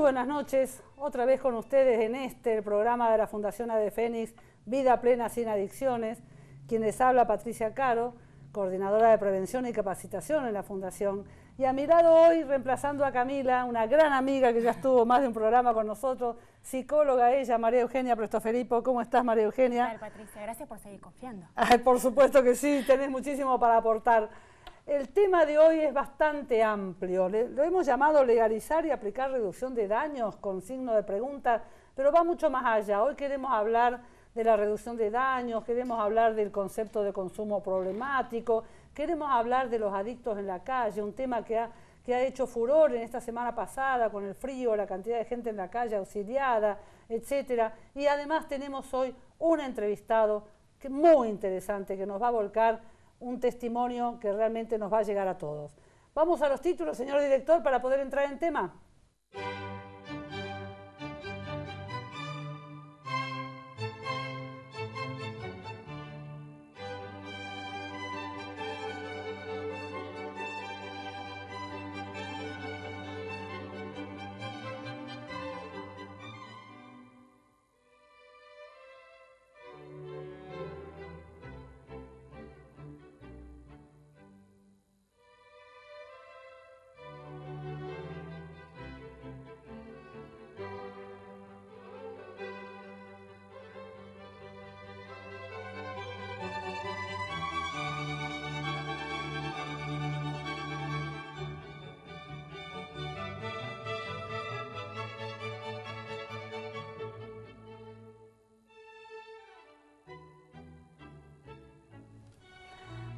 buenas noches, otra vez con ustedes en el programa de la Fundación Ave Fénix, Vida Plena Sin Adicciones. Quien les habla, Patricia Caro, coordinadora de prevención y capacitación en la Fundación. Y a mi lado hoy, reemplazando a Camila, una gran amiga que ya estuvo más de un programa con nosotros, psicóloga ella, María Eugenia Prestofelipo. ¿Cómo estás, María Eugenia? ¿Qué tal, Patricia? Gracias por seguir confiando. Ay, por supuesto que sí, tenés muchísimo para aportar. El tema de hoy es bastante amplio, lo hemos llamado legalizar y aplicar reducción de daños con signo de pregunta, pero va mucho más allá. Hoy queremos hablar de la reducción de daños, queremos hablar del concepto de consumo problemático, queremos hablar de los adictos en la calle, un tema que ha hecho furor en esta semana pasada con el frío, la cantidad de gente en la calle auxiliada, etcétera. Y además tenemos hoy un entrevistado muy interesante que nos va a volcar un testimonio que realmente nos va a llegar a todos. Vamos a los títulos, señor director, para poder entrar en tema.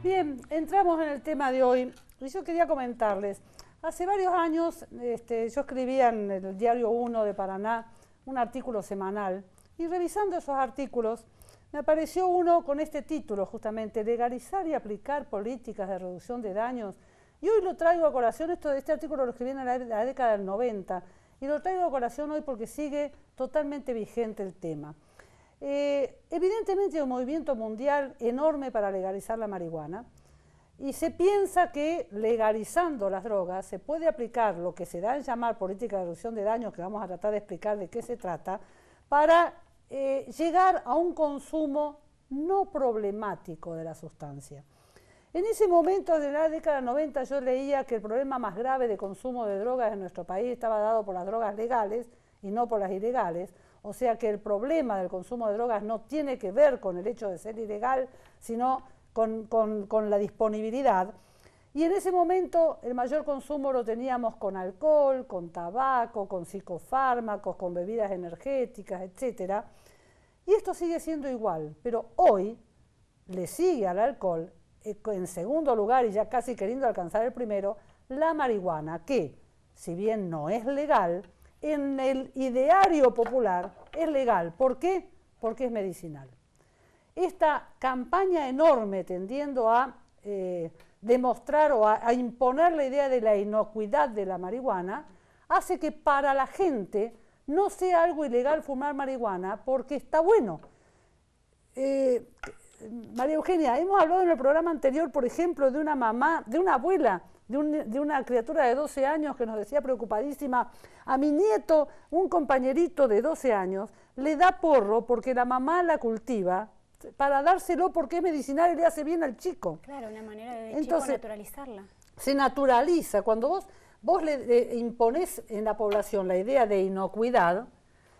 Bien, entramos en el tema de hoy y yo quería comentarles, hace varios años yo escribía en el Diario 1 de Paraná un artículo semanal y revisando esos artículos me apareció uno con este título justamente, legalizar y aplicar políticas de reducción de daños, y hoy lo traigo a colación. Este artículo lo escribí en la década del 90 y lo traigo a colación hoy porque sigue totalmente vigente el tema. Evidentemente hay un movimiento mundial enorme para legalizar la marihuana y se piensa que legalizando las drogas se puede aplicar lo que se da en llamar política de reducción de daños, que vamos a tratar de explicar de qué se trata, para llegar a un consumo no problemático de la sustancia. En ese momento, de la década del 90, yo leía que el problema más grave de consumo de drogas en nuestro país estaba dado por las drogas legales y no por las ilegales. O sea que el problema del consumo de drogas no tiene que ver con el hecho de ser ilegal, sino con la disponibilidad. Y en ese momento el mayor consumo lo teníamos con alcohol, con tabaco, con psicofármacos, con bebidas energéticas, etc. Y esto sigue siendo igual, pero hoy le sigue al alcohol, en segundo lugar y ya casi queriendo alcanzar el primero, la marihuana, que si bien no es legal, en el ideario popular es legal. ¿Por qué? Porque es medicinal. Esta campaña enorme tendiendo a demostrar o a imponer la idea de la inocuidad de la marihuana hace que para la gente no sea algo ilegal fumar marihuana porque está bueno. María Eugenia, hemos hablado en el programa anterior, por ejemplo, de una mamá, de una abuela, de una criatura de 12 años que nos decía preocupadísima: a mi nieto, un compañerito de 12 años, le da porro porque la mamá la cultiva para dárselo porque es medicinal y le hace bien al chico. Claro, una manera de chico naturalizarla. Se naturaliza. Cuando vos le imponés en la población la idea de inocuidad,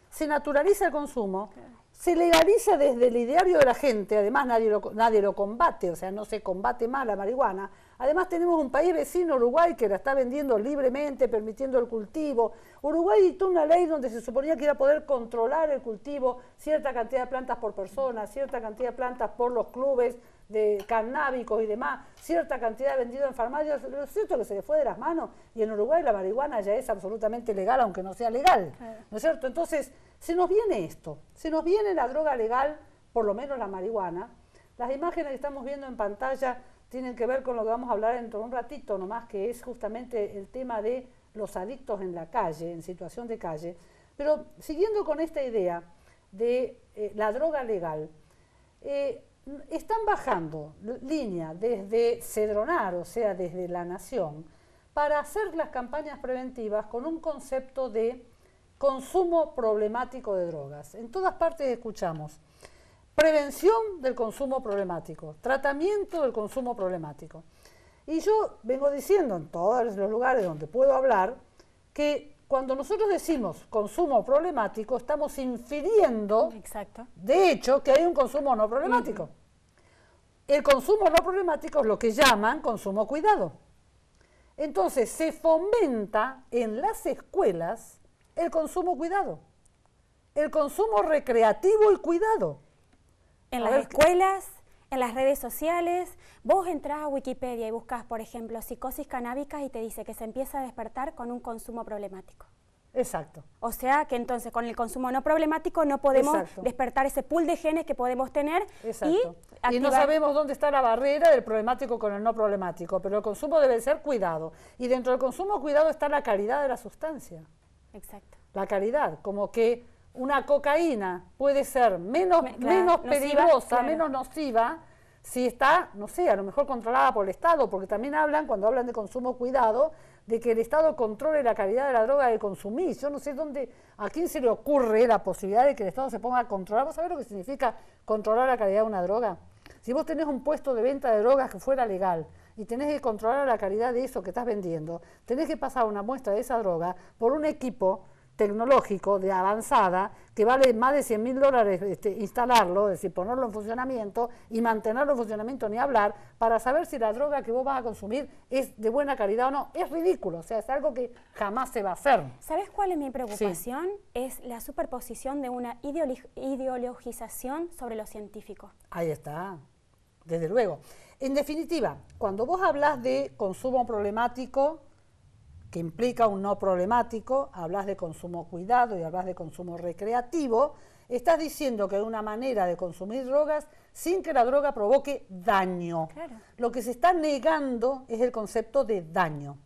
se naturaliza el consumo. Claro. Se legaliza desde el ideario de la gente, además nadie lo combate, o sea, no se combate más la marihuana. Además tenemos un país vecino, Uruguay, que la está vendiendo libremente, permitiendo el cultivo. Uruguay dictó una ley donde se suponía que iba a poder controlar el cultivo, cierta cantidad de plantas por persona, cierta cantidad de plantas por los clubes de canábicos y demás, cierta cantidad vendido en farmacias. Lo cierto es que se le fue de las manos y en Uruguay la marihuana ya es absolutamente legal, aunque no sea legal, ¿no es cierto? Entonces, se nos viene esto, se nos viene la droga legal, por lo menos la marihuana. Las imágenes que estamos viendo en pantalla tienen que ver con lo que vamos a hablar dentro de un ratito nomás, que es justamente el tema de los adictos en la calle, en situación de calle. Pero siguiendo con esta idea de la droga legal, están bajando línea desde Cedronar, o sea, desde la Nación, para hacer las campañas preventivas con un concepto de consumo problemático de drogas. En todas partes escuchamos prevención del consumo problemático, tratamiento del consumo problemático. Y yo vengo diciendo en todos los lugares donde puedo hablar que cuando nosotros decimos consumo problemático, estamos infiriendo, exacto, de hecho, que hay un consumo no problemático. El consumo no problemático es lo que llaman consumo cuidado. Entonces, se fomenta en las escuelas el consumo cuidado, el consumo recreativo y cuidado. En las escuelas, en las redes sociales, vos entrás a Wikipedia y buscas, por ejemplo, psicosis canábica y te dice que se empieza a despertar con un consumo problemático. Exacto. O sea que entonces con el consumo no problemático no podemos Exacto. despertar ese pool de genes que podemos tener. Exacto. Y no sabemos dónde está la barrera del problemático con el no problemático, pero el consumo debe ser cuidado. Y dentro del consumo cuidado está la calidad de la sustancia. Exacto. La calidad, como que una cocaína puede ser menos peligrosa, claro, menos nociva, si está, no sé, a lo mejor controlada por el Estado, porque también cuando hablan de consumo cuidado, de que el Estado controle la calidad de la droga que consumís. Yo no sé a quién se le ocurre la posibilidad de que el Estado se ponga a controlar. ¿Vos sabés lo que significa controlar la calidad de una droga? Si vos tenés un puesto de venta de drogas que fuera legal y tenés que controlar la calidad de eso que estás vendiendo, tenés que pasar una muestra de esa droga por un equipo tecnológico de avanzada que vale más de $100.000 instalarlo, es decir, ponerlo en funcionamiento y mantenerlo en funcionamiento, ni hablar, para saber si la droga que vos vas a consumir es de buena calidad o no. Es ridículo, o sea, es algo que jamás se va a hacer. ¿Sabes cuál es mi preocupación? Sí. Es la superposición de una ideologización sobre lo científico. Ahí está, desde luego. En definitiva, cuando vos hablas de consumo problemático, que implica un no problemático, hablas de consumo cuidado y hablas de consumo recreativo, estás diciendo que hay una manera de consumir drogas sin que la droga provoque daño. Claro. Lo que se está negando es el concepto de daño.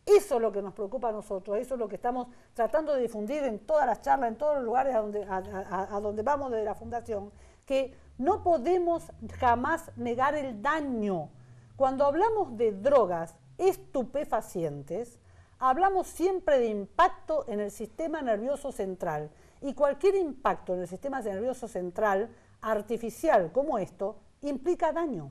Eso es lo que nos preocupa a nosotros, eso es lo que estamos tratando de difundir en todas las charlas, en todos los lugares a donde vamos desde la Fundación, que no podemos jamás negar el daño. Cuando hablamos de drogas estupefacientes, hablamos siempre de impacto en el sistema nervioso central, y cualquier impacto en el sistema nervioso central artificial como esto implica daño.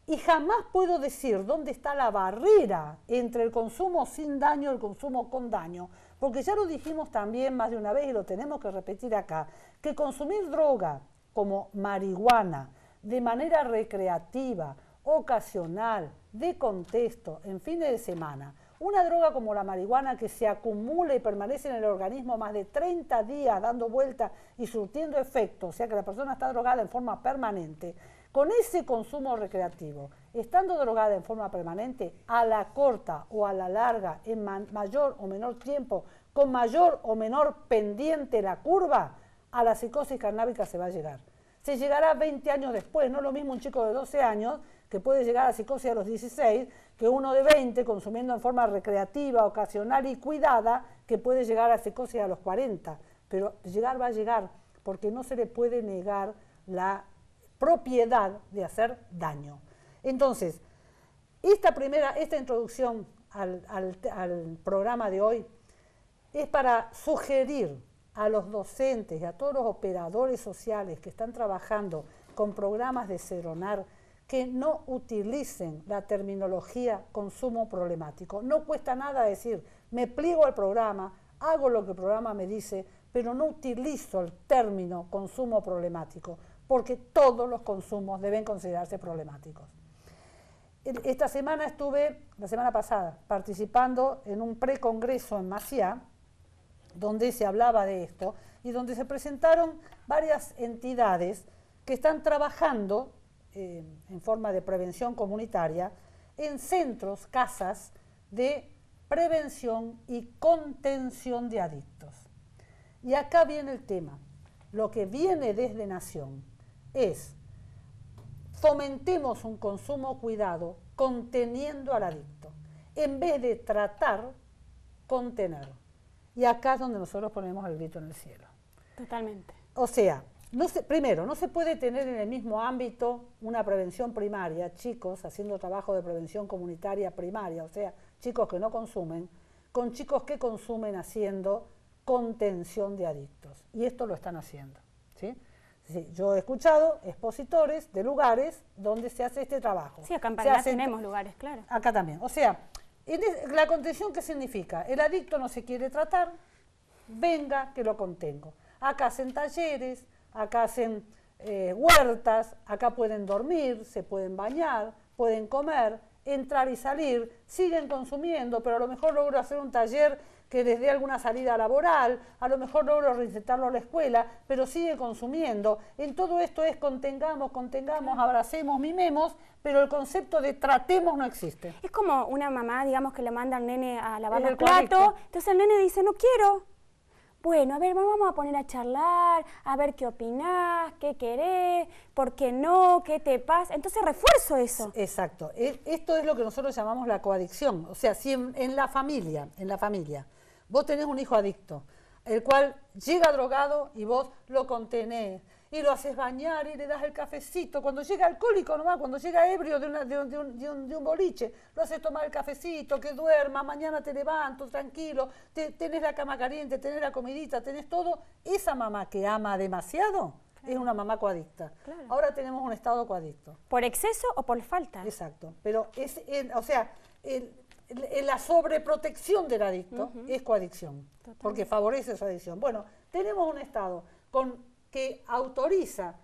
Y jamás puedo decir dónde está la barrera entre el consumo sin daño y el consumo con daño, porque ya lo dijimos también más de una vez y lo tenemos que repetir acá, que consumir droga como marihuana de manera recreativa, ocasional, de contexto, en fines de semana, una droga como la marihuana que se acumula y permanece en el organismo más de 30 días dando vuelta y surtiendo efecto, o sea que la persona está drogada en forma permanente, con ese consumo recreativo, estando drogada en forma permanente, a la corta o a la larga, en mayor o menor tiempo, con mayor o menor pendiente la curva, a la psicosis canábica se va a llegar. Se llegará 20 años después, no es lo mismo un chico de 12 años que puede llegar a psicosis a los 16, que uno de 20 consumiendo en forma recreativa, ocasional y cuidada, que puede llegar a psicosis a los 40. Pero llegar va a llegar, porque no se le puede negar la propiedad de hacer daño. Entonces, esta introducción al programa de hoy es para sugerir a los docentes y a todos los operadores sociales que están trabajando con programas de Seronar que no utilicen la terminología consumo problemático. No cuesta nada decir, me pliego al programa, hago lo que el programa me dice, pero no utilizo el término consumo problemático, porque todos los consumos deben considerarse problemáticos. Esta semana la semana pasada, participando en un precongreso en Maciá, donde se hablaba de esto y donde se presentaron varias entidades que están trabajando en forma de prevención comunitaria en centros, casas de prevención y contención de adictos. Y acá viene el tema. Lo que viene desde Nación es fomentemos un consumo cuidado conteniendo al adicto, en vez de tratar, contener. Y acá es donde nosotros ponemos el grito en el cielo. Totalmente. O sea, primero, no se puede tener en el mismo ámbito una prevención primaria, chicos haciendo trabajo de prevención comunitaria primaria, o sea, chicos que no consumen, con chicos que consumen haciendo contención de adictos. Y esto lo están haciendo, ¿sí? Sí, yo he escuchado expositores de lugares donde se hace este trabajo. Sí, acá en Paraná tenemos lugares, claro. Acá también. O sea, la contención, ¿qué significa? El adicto no se quiere tratar, venga que lo contengo. Acá hacen talleres, acá hacen huertas, acá pueden dormir, se pueden bañar, pueden comer, entrar y salir, siguen consumiendo, pero a lo mejor logro hacer un taller que les dé alguna salida laboral, a lo mejor logro reinsertarlo a la escuela, pero sigue consumiendo. En todo esto es contengamos, abracemos, mimemos, pero el concepto de tratemos no existe. Es como una mamá, digamos, que le manda al nene a lavar los platos, entonces el nene dice, no quiero. Bueno, a ver, vamos a poner a charlar, a ver qué opinás, qué querés, por qué no, qué te pasa. Entonces refuerzo eso. Exacto. Esto es lo que nosotros llamamos la coadicción. O sea, si en la familia, vos tenés un hijo adicto, el cual llega drogado y vos lo contenés y lo haces bañar y le das el cafecito. Cuando llega alcohólico nomás, cuando llega ebrio de un boliche, lo haces tomar el cafecito, que duerma, mañana te levanto, tranquilo, tenés la cama caliente, tenés la comidita, tenés todo. Esa mamá que ama demasiado es una mamá coadicta. Claro. Ahora tenemos un estado coadicto. ¿Por exceso o por falta? Exacto. Pero la sobreprotección del adicto es coadicción, porque favorece su adicción. Bueno, tenemos un estado que autoriza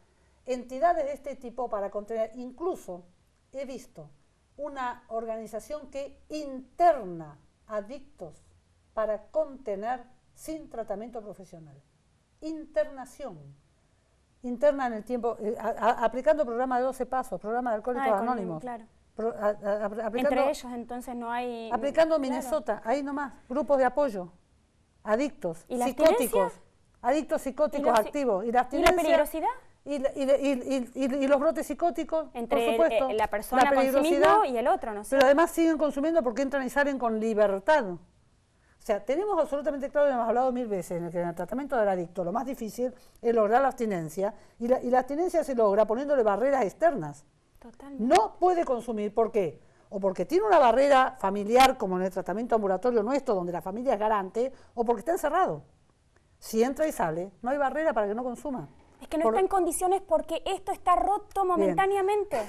entidades de este tipo para contener. Incluso he visto una organización que interna adictos para contener sin tratamiento profesional. Internación. Interna en el tiempo, aplicando programa de 12 pasos, programa de Alcohólicos Anónimos. Claro. Entre ellos entonces no hay... Aplicando Minnesota, ahí nomás, grupos de apoyo, adictos, psicóticos, adictos psicóticos activos. ¿Y la abstinencia? ¿Y la peligrosidad? Y los brotes psicóticos, entre por supuesto. La persona con sí mismo y el otro, ¿no sé? Pero además siguen consumiendo porque entran y salen con libertad. O sea, tenemos absolutamente claro, y hemos hablado 1000 veces, que en el tratamiento del adicto lo más difícil es lograr la abstinencia, y la abstinencia se logra poniéndole barreras externas. Totalmente. No puede consumir, ¿por qué? O porque tiene una barrera familiar, como en el tratamiento ambulatorio nuestro, donde la familia es garante, o porque está encerrado. Si entra y sale, no hay barrera para que no consuma. Es que no está en condiciones porque esto está roto momentáneamente.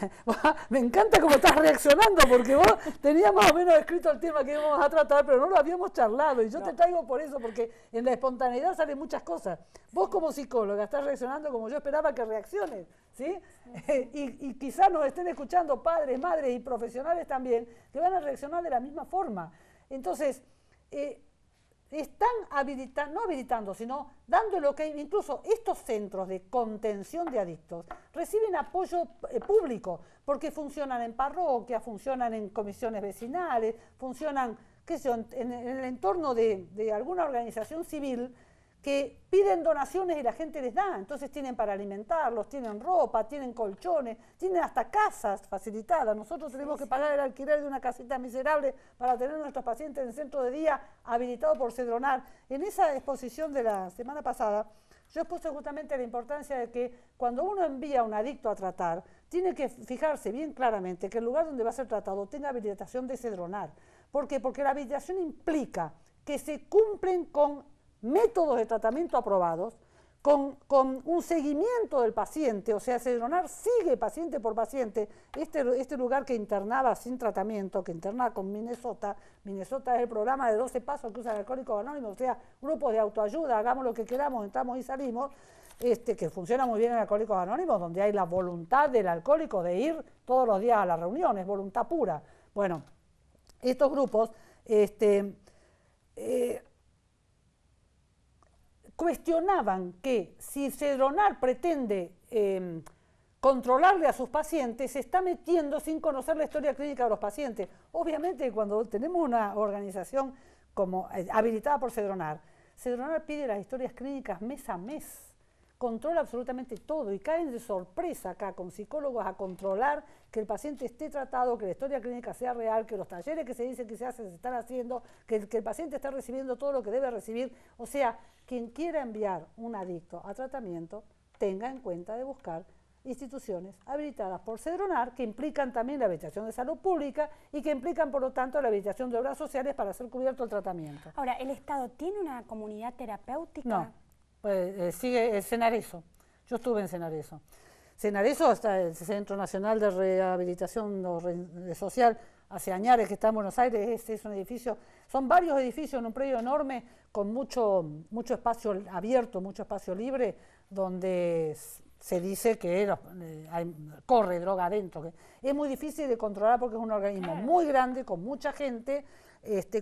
Me encanta cómo estás reaccionando, porque vos tenías más o menos escrito el tema que íbamos a tratar, pero no lo habíamos charlado, y yo te traigo por eso, porque en la espontaneidad salen muchas cosas. Vos como psicóloga estás reaccionando como yo esperaba que reacciones, ¿sí? Y quizás nos estén escuchando padres, madres y profesionales también, que van a reaccionar de la misma forma. Entonces, están no habilitando, sino dando lo que incluso estos centros de contención de adictos reciben apoyo público, porque funcionan en parroquias, funcionan en comisiones vecinales, funcionan, qué sé yo, en el entorno de alguna organización civil que piden donaciones y la gente les da. Entonces tienen para alimentarlos, tienen ropa, tienen colchones, tienen hasta casas facilitadas. Nosotros tenemos que pagar el alquiler de una casita miserable para tener a nuestros pacientes en el centro de día habilitado por Cedronar. En esa exposición de la semana pasada, yo expuse justamente la importancia de que cuando uno envía a un adicto a tratar, tiene que fijarse bien claramente que el lugar donde va a ser tratado tenga habilitación de Cedronar. ¿Por qué? Porque la habilitación implica que se cumplen con métodos de tratamiento aprobados, con un seguimiento del paciente, o sea, Cedronar sigue paciente por paciente. Este lugar que internaba sin tratamiento, que internaba con Minnesota es el programa de 12 pasos que usa el Alcohólicos Anónimos, o sea, grupos de autoayuda, hagamos lo que queramos, entramos y salimos, que funciona muy bien en Alcohólicos Anónimos, donde hay la voluntad del alcohólico de ir todos los días a las reuniones, voluntad pura. Bueno, estos grupos, cuestionaban que si Cedronar pretende controlarle a sus pacientes, se está metiendo sin conocer la historia clínica de los pacientes. Obviamente, cuando tenemos una organización como habilitada por Cedronar, Cedronar pide las historias clínicas mes a mes, controla absolutamente todo y caen de sorpresa acá con psicólogos a controlar que el paciente esté tratado, que la historia clínica sea real, que los talleres que se dicen que se hacen se están haciendo, que el paciente está recibiendo todo lo que debe recibir. O sea, quien quiera enviar un adicto a tratamiento, tenga en cuenta de buscar instituciones habilitadas por Cedronar, que implican también la habilitación de salud pública y que implican, por lo tanto, la habilitación de obras sociales para ser cubierto el tratamiento. Ahora, ¿el Estado tiene una comunidad terapéutica? No, pues, sigue el Cenareso. Yo estuve en Cenareso. Cenareso, hasta el Centro Nacional de Rehabilitación Social, hace años que está en Buenos Aires, es un edificio, son varios edificios en un predio enorme con mucho espacio abierto, mucho espacio libre, donde se dice que corre droga adentro. Que es muy difícil de controlar porque es un organismo muy grande, con mucha gente,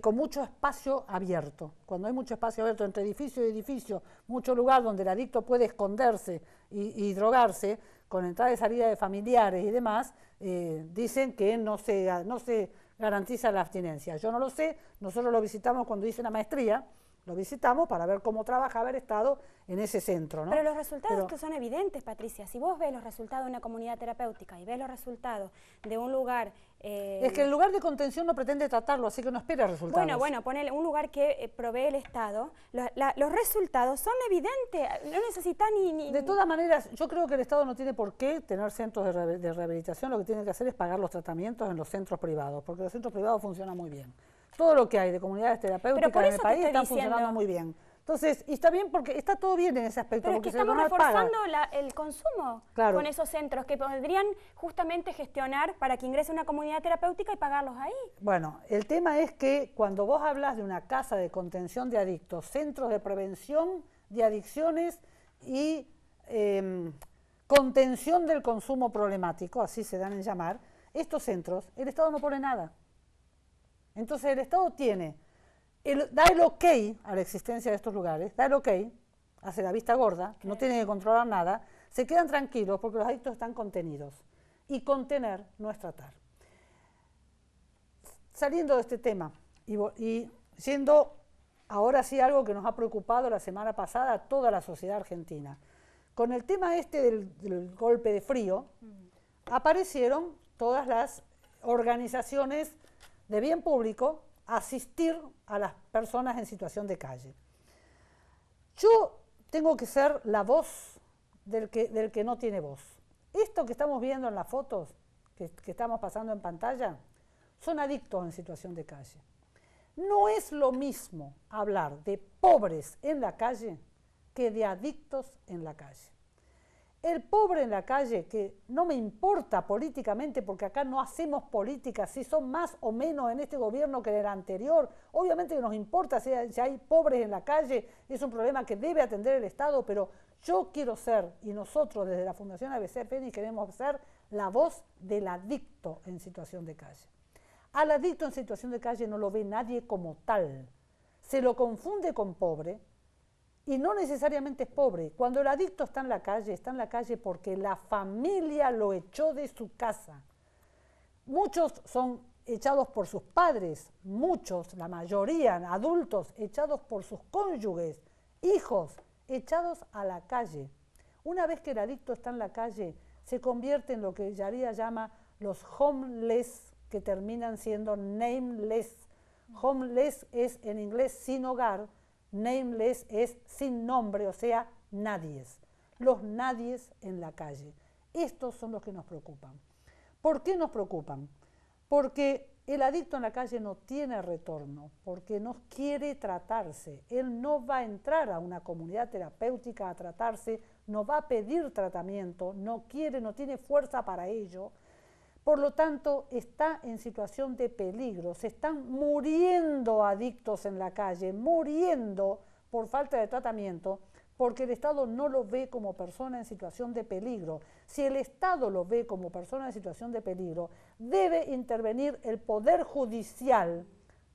con mucho espacio abierto. Cuando hay mucho espacio abierto entre edificio y edificio, mucho lugar donde el adicto puede esconderse y drogarse, con entrada y salida de familiares y demás, dicen que no se garantiza la abstinencia. Yo no lo sé, nosotros lo visitamos cuando hice la maestría, lo visitamos para ver cómo trabajaba el Estado en ese centro, ¿no? Pero los resultados que son evidentes, Patricia. Si vos ves los resultados de una comunidad terapéutica y ves los resultados de un lugar... Es que el lugar de contención no pretende tratarlo, así que no espera resultados. Bueno, ponele un lugar que provee el Estado. Los resultados son evidentes, no necesitan ni... De todas maneras, yo creo que el Estado no tiene por qué tener centros de rehabilitación, lo que tiene que hacer es pagar los tratamientos en los centros privados, porque los centros privados funcionan muy bien. Todo lo que hay de comunidades terapéuticas en el país están funcionando muy bien. Entonces, y está bien porque está todo bien en ese aspecto. Pero porque es que estamos reforzando el consumo con esos centros que podrían justamente gestionar para que ingrese una comunidad terapéutica y pagarlos ahí. Bueno, el tema es que cuando vos hablas de una casa de contención de adictos, centros de prevención de adicciones y contención del consumo problemático, así se dan en llamar, estos centros, el Estado no pone nada. Entonces el Estado da el ok a la existencia de estos lugares, da el ok, hace la vista gorda, no tiene que controlar nada, se quedan tranquilos porque los adictos están contenidos. Y contener no es tratar. Saliendo de este tema y siendo ahora sí algo que nos ha preocupado la semana pasada a toda la sociedad argentina, con el tema del golpe de frío, aparecieron todas las organizaciones de bien público a asistir a las personas en situación de calle. Yo tengo que ser la voz del que no tiene voz. Esto que estamos viendo en las fotos, que estamos pasando en pantalla, son adictos en situación de calle. No es lo mismo hablar de pobres en la calle que de adictos en la calle. El pobre en la calle, que no me importa políticamente, porque acá no hacemos política, si son más o menos en este gobierno que en el anterior, obviamente que nos importa si hay pobres en la calle, es un problema que debe atender el Estado, pero yo quiero ser, y nosotros desde la Fundación ABC Fénix queremos ser la voz del adicto en situación de calle. Al adicto en situación de calle no lo ve nadie como tal, se lo confunde con pobre, y no necesariamente es pobre. Cuando el adicto está en la calle porque la familia lo echó de su casa. Muchos son echados por sus padres, muchos, la mayoría, adultos, echados por sus cónyuges, hijos, echados a la calle. Una vez que el adicto está en la calle, se convierte en lo que Yaría llama los homeless, que terminan siendo nameless. Homeless es en inglés sin hogar, nameless es sin nombre, o sea, nadies. Los nadies en la calle. Estos son los que nos preocupan. ¿Por qué nos preocupan? Porque el adicto en la calle no tiene retorno, porque no quiere tratarse. Él no va a entrar a una comunidad terapéutica a tratarse, no va a pedir tratamiento, no quiere, no tiene fuerza para ello. Por lo tanto, está en situación de peligro. Se están muriendo adictos en la calle, muriendo por falta de tratamiento, porque el Estado no lo ve como persona en situación de peligro. Si el Estado lo ve como persona en situación de peligro, debe intervenir el Poder Judicial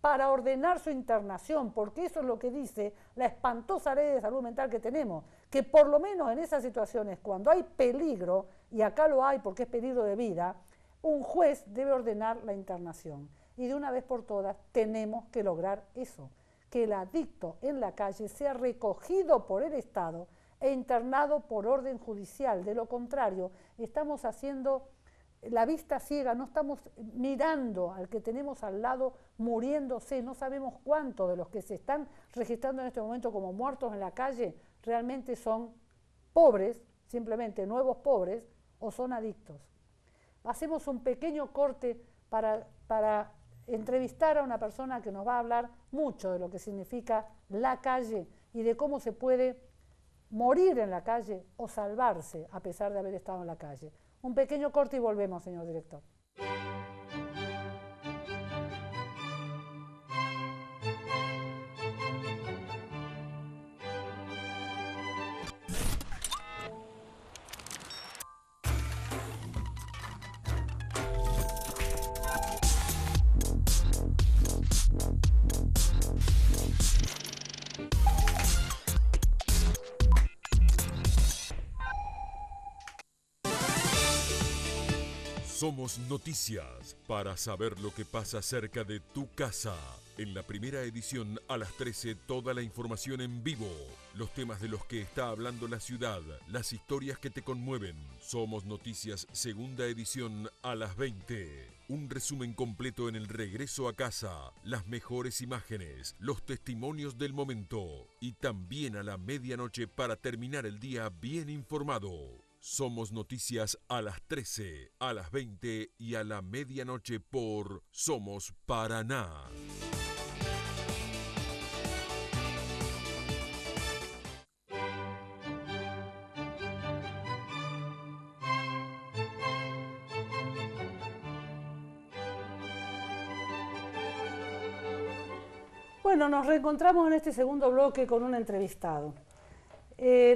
para ordenar su internación, porque eso es lo que dice la espantosa ley de salud mental que tenemos, que por lo menos en esas situaciones, cuando hay peligro, y acá lo hay porque es peligro de vida, un juez debe ordenar la internación. Y de una vez por todas tenemos que lograr eso, que el adicto en la calle sea recogido por el Estado e internado por orden judicial. De lo contrario, estamos haciendo la vista ciega, no estamos mirando al que tenemos al lado muriéndose, no sabemos cuántos de los que se están registrando en este momento como muertos en la calle realmente son pobres, simplemente nuevos pobres, o son adictos. Hacemos un pequeño corte para entrevistar a una persona que nos va a hablar mucho de lo que significa la calle y de cómo se puede morir en la calle o salvarse a pesar de haber estado en la calle. Un pequeño corte y volvemos, señor director. Somos Noticias, para saber lo que pasa cerca de tu casa. En la primera edición a las 13, toda la información en vivo, los temas de los que está hablando la ciudad, las historias que te conmueven. Somos Noticias, segunda edición a las 20. Un resumen completo en el regreso a casa, las mejores imágenes, los testimonios del momento y también a la medianoche para terminar el día bien informado. Somos Noticias a las 13, a las 20 y a la medianoche por Somos Paraná. Bueno, nos reencontramos en este segundo bloque con un entrevistado.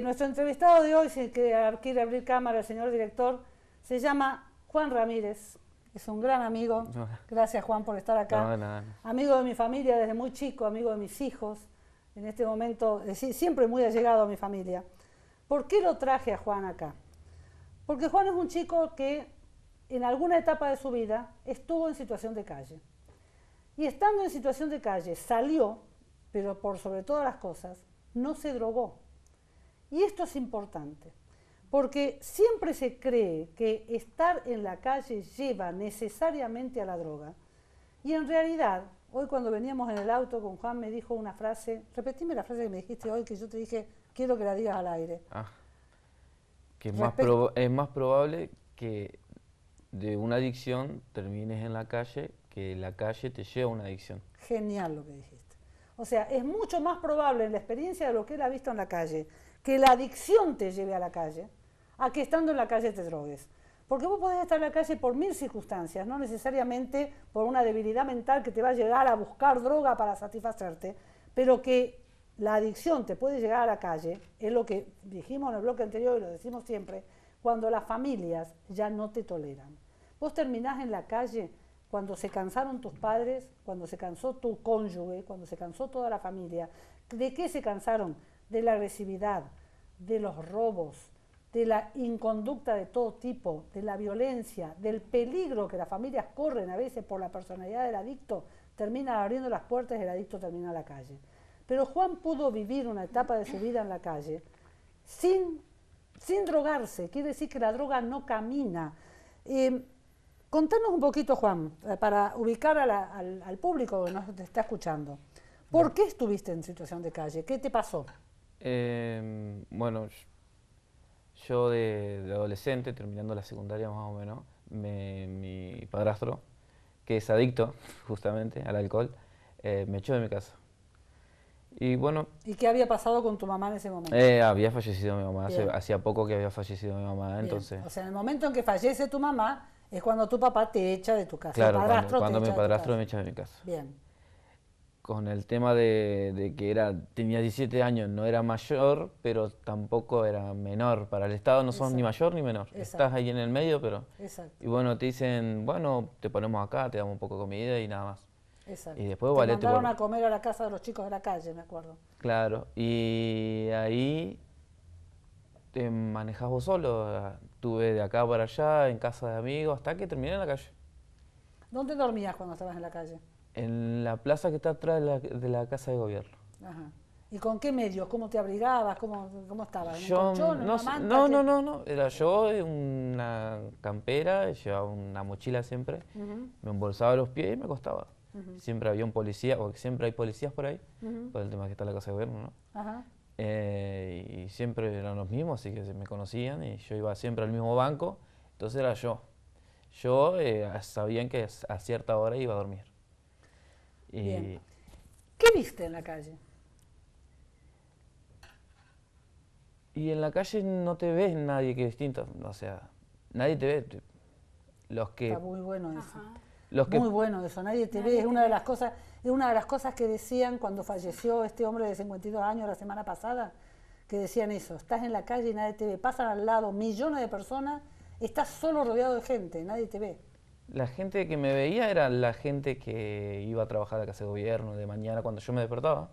Nuestro entrevistado de hoy, si quiere abrir cámara el señor director, se llama Juan Ramírez. Es un gran amigo. Gracias, Juan, por estar acá. No. Amigo de mi familia desde muy chico, amigo de mis hijos. En este momento, siempre muy allegado a mi familia. ¿Por qué lo traje a Juan acá? Porque Juan es un chico que en alguna etapa de su vida estuvo en situación de calle. Y estando en situación de calle, salió, pero por sobre todas las cosas, no se drogó. Y esto es importante, porque siempre se cree que estar en la calle lleva necesariamente a la droga. Y en realidad, hoy cuando veníamos en el auto con Juan me dijo una frase, repetime la frase que me dijiste hoy, que yo te dije, quiero que la digas al aire. Que es más probable que de una adicción termines en la calle, que la calle te lleva a una adicción. Genial lo que dijiste. O sea, es mucho más probable en la experiencia de lo que él ha visto en la calle, que la adicción te lleve a la calle, a que estando en la calle te drogues. Porque vos podés estar en la calle por 1000 circunstancias, no necesariamente por una debilidad mental que te va a llegar a buscar droga para satisfacerte, pero que la adicción te puede llegar a la calle, es lo que dijimos en el bloque anterior y lo decimos siempre, cuando las familias ya no te toleran. Vos terminás en la calle cuando se cansaron tus padres, cuando se cansó tu cónyuge, cuando se cansó toda la familia. ¿De qué se cansaron? De la agresividad, de los robos, de la inconducta de todo tipo, de la violencia, del peligro que las familias corren a veces por la personalidad del adicto, terminan abriendo las puertas y el adicto termina en la calle. Pero Juan pudo vivir una etapa de su vida en la calle sin drogarse, quiere decir que la droga no camina. Contanos un poquito, Juan, para ubicar al público que nos está escuchando. ¿Por qué estuviste en situación de calle? ¿Qué te pasó? Bueno, yo de adolescente, terminando la secundaria más o menos, mi padrastro, que es adicto justamente al alcohol, me echó de mi casa. Y bueno... ¿Y qué había pasado con tu mamá en ese momento? Había fallecido mi mamá, hacía poco que había fallecido mi mamá, Bien. Entonces... O sea, en el momento en que fallece tu mamá, es cuando tu papá te echa de tu casa. Claro, cuando mi padrastro me echa de mi casa. Bien. Con el tema de que tenía 17 años, no era mayor, pero tampoco era menor. Para el Estado no sos ni mayor ni menor. Exacto. Estás ahí en el medio, pero... Exacto. Y bueno, te dicen, bueno, te ponemos acá, te damos un poco de comida y nada más. Exacto. Y después te mandaron a comer a la casa de los chicos de la calle, me acuerdo. Claro, y ahí te manejás vos solo. Estuve de acá para allá, en casa de amigos, hasta que terminé en la calle. ¿Dónde dormías cuando estabas en la calle? En la plaza que está atrás de la casa de gobierno. Ajá. ¿Y con qué medios? ¿Cómo te abrigabas? ¿Cómo estabas? ¿En un Yo colchón, en una manta? no. Era yo en una campera, llevaba una mochila siempre, me embolsaba los pies y me acostaba. Siempre había un policía, o siempre hay policías por ahí, por el tema que está la casa de gobierno, ¿no? Ajá. Y siempre eran los mismos, así que se me conocían y yo iba siempre al mismo banco Entonces era yo. Yo sabían que a cierta hora iba a dormir. Bien. ¿Qué viste en la calle? Y en la calle no te ves nadie que es distinto, o sea, nadie te ve. Los que, Está muy bueno eso. Ajá. los que, Muy bueno eso, nadie te ve. Es una de las cosas que decían cuando falleció este hombre de 52 años la semana pasada, que decían eso, estás en la calle y nadie te ve, pasan al lado millones de personas, estás solo rodeado de gente, nadie te ve. la gente que me veía era la gente que iba a trabajar a la casa de gobierno de mañana cuando yo me despertaba.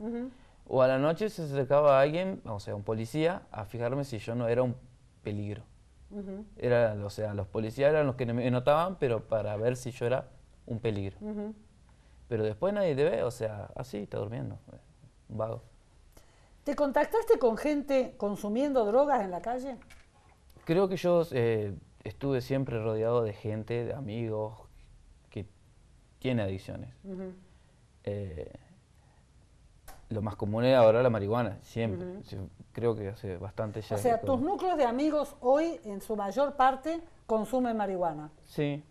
O a la noche se acercaba alguien, o sea, un policía, a fijarme si yo no era un peligro. O sea, los policías eran los que me notaban, pero para ver si yo era un peligro. Pero después nadie te ve, o sea, así, está durmiendo, un vago. ¿Te contactaste con gente consumiendo drogas en la calle? Creo que yo estuve siempre rodeado de gente, de amigos, que tiene adicciones. Lo más común es ahora la marihuana, siempre. Creo que hace bastante ya. O sea, tus núcleos de amigos hoy, en su mayor parte, consumen marihuana. Sí.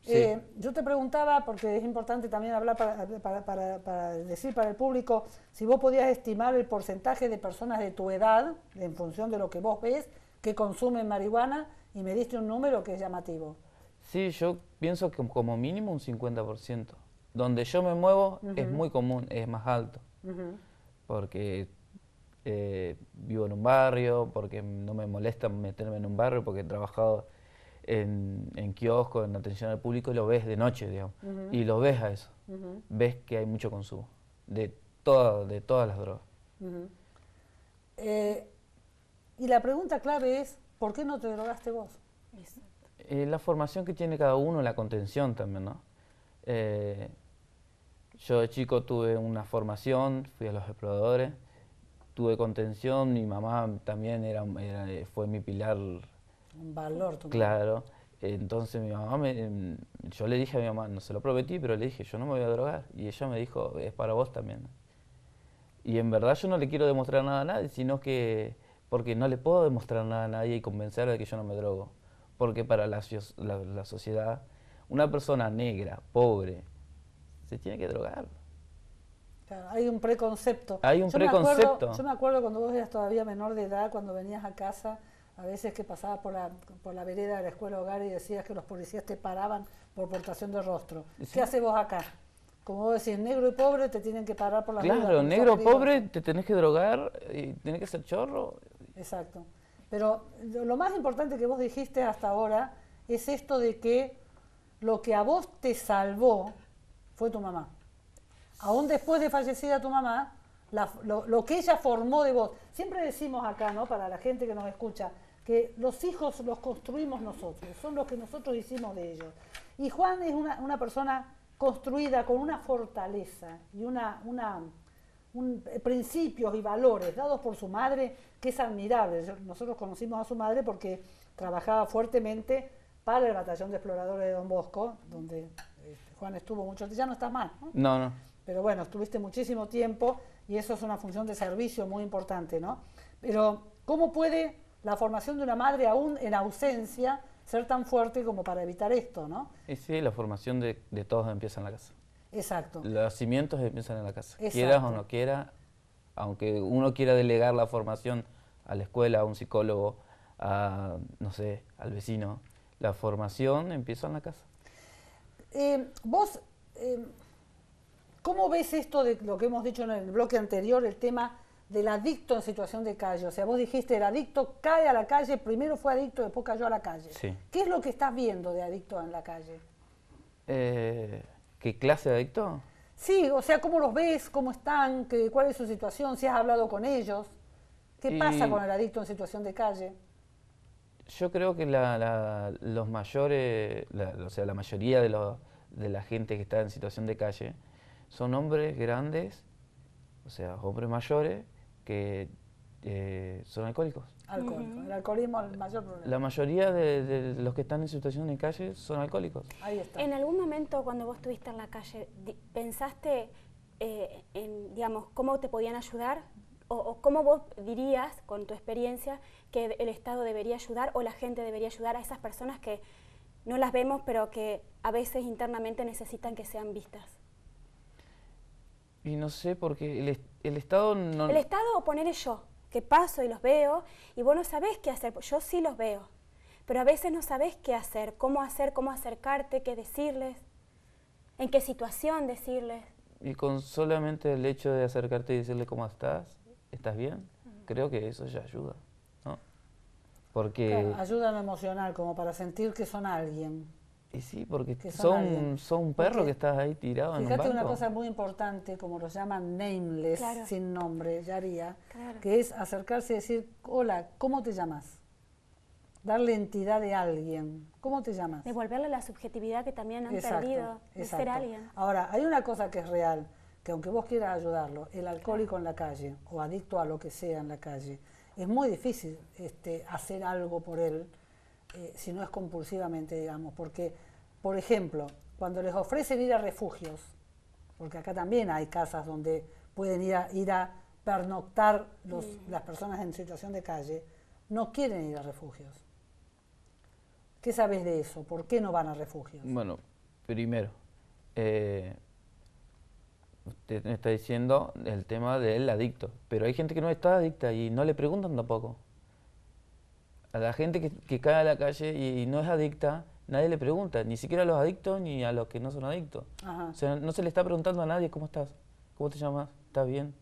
Sí. Yo te preguntaba, porque es importante también hablar para decir para el público, si vos podías estimar el porcentaje de personas de tu edad, en función de lo que vos ves, que consumen marihuana, y me diste un número que es llamativo. Sí, yo pienso que como mínimo un 50%. Donde yo me muevo es muy común, es más alto. Porque vivo en un barrio, porque no me molesta meterme en un barrio, porque he trabajado en kiosco, en atención al público, y lo ves de noche, digamos. Y lo ves a eso. Ves que hay mucho consumo de todas las drogas. Y la pregunta clave es, ¿por qué no te drogaste vos? La formación que tiene cada uno, la contención también, ¿no? Yo de chico tuve una formación, fui a los exploradores, tuve contención, mi mamá también fue mi pilar. Un valor. Claro, entonces mi mamá, yo le dije a mi mamá, no se lo prometí, pero le dije, yo no me voy a drogar. Y ella me dijo, es para vos también. Y en verdad yo no le quiero demostrar nada a nadie, sino que, porque no le puedo demostrar nada a nadie y convencerle de que yo no me drogo. Porque para la sociedad, una persona negra, pobre, se tiene que drogar. Claro, hay un preconcepto. Hay un preconcepto. Yo me acuerdo cuando vos eras todavía menor de edad, cuando venías a casa, a veces que pasabas por la vereda de la escuela hogar y decías que los policías te paraban por portación de rostro. Sí. ¿Qué haces vos acá? Como vos decís, negro y pobre te tienen que parar por la vereda. Claro, negro o pobre te tenés que drogar y tenés que ser chorro. Exacto. Pero lo más importante que vos dijiste hasta ahora es esto de que lo que a vos te salvó fue tu mamá. Aún después de fallecida tu mamá, lo que ella formó de vos. Siempre decimos acá, ¿no?, para la gente que nos escucha, que los hijos los construimos nosotros, son los que nosotros hicimos de ellos. Y Juan es una persona construida con una fortaleza y principios y valores dados por su madre, que es admirable. Nosotros conocimos a su madre porque trabajaba fuertemente para el batallón de exploradores de Don Bosco, donde Juan estuvo mucho tiempo. Ya no estás más, ¿no? No, no. Pero bueno, estuviste muchísimo tiempo y eso es una función de servicio muy importante, ¿no? Pero ¿cómo puede la formación de una madre aún en ausencia ser tan fuerte como para evitar esto, ¿no? Y sí, la formación de todos empieza en la casa. Exacto. Los cimientos empiezan en la casa. Exacto. Quieras o no quieras, aunque uno quiera delegar la formación a la escuela, a un psicólogo, no sé, al vecino, la formación empieza en la casa. Vos, ¿cómo ves esto de lo que hemos dicho en el bloque anterior, el tema del adicto en situación de calle? O sea, vos dijiste, el adicto cae a la calle, primero fue adicto, después cayó a la calle. Sí. ¿Qué es lo que estás viendo de adicto en la calle? ¿Qué clase de adicto? Sí, o sea, ¿cómo los ves? ¿Cómo están? ¿Cuál es su situación? ¿Si has hablado con ellos? ¿Qué pasa con el adicto en situación de calle? Yo creo que los mayores, o sea, la mayoría de la gente que está en situación de calle son hombres grandes, o sea, hombres mayores que son alcohólicos. Alcohólicos. El alcoholismo es el mayor problema. La mayoría de los que están en situación de calle son alcohólicos. Ahí está. ¿En algún momento cuando vos estuviste en la calle pensaste en, digamos, cómo te podían ayudar? o cómo vos dirías, con tu experiencia, que el Estado debería ayudar o la gente debería ayudar a esas personas que no las vemos, pero que a veces internamente necesitan que sean vistas? Y no sé, porque el Estado no... El Estado, o poner yo, que paso y los veo, y vos no sabés qué hacer. Yo sí los veo, pero a veces no sabés qué hacer, cómo acercarte, qué decirles, en qué situación decirles. Y con solamente el hecho de acercarte y decirle cómo estás bien, creo que eso ya ayuda, ¿no? Porque... Claro, ayuda en lo emocional, como para sentir que son alguien. Y sí, porque Que son un perro porque que estás ahí tirado en un banco. Fíjate una cosa muy importante, como lo llaman nameless, Claro. sin nombre, Yaría, Claro. que es acercarse y decir, hola, ¿cómo te llamas? Darle entidad de alguien. ¿Cómo te llamas? Devolverle la subjetividad que también han Exacto, perdido de ser exacto. alguien. Ahora, hay una cosa que es real, que aunque vos quieras ayudarlo, el alcohólico en la calle o adicto a lo que sea en la calle, es muy difícil hacer algo por él si no es compulsivamente, digamos, porque, por ejemplo, cuando les ofrecen ir a refugios, porque acá también hay casas donde pueden ir a pernoctar las personas en situación de calle, no quieren ir a refugios. ¿Qué sabes de eso? ¿Por qué no van a refugios? Bueno, primero, usted me está diciendo el tema del adicto, pero hay gente que no está adicta y no le preguntan tampoco. A la gente que cae a la calle y no es adicta, nadie le pregunta, ni siquiera a los adictos ni a los que no son adictos. Ajá. O sea, no se le está preguntando a nadie cómo estás, cómo te llamas, ¿estás bien?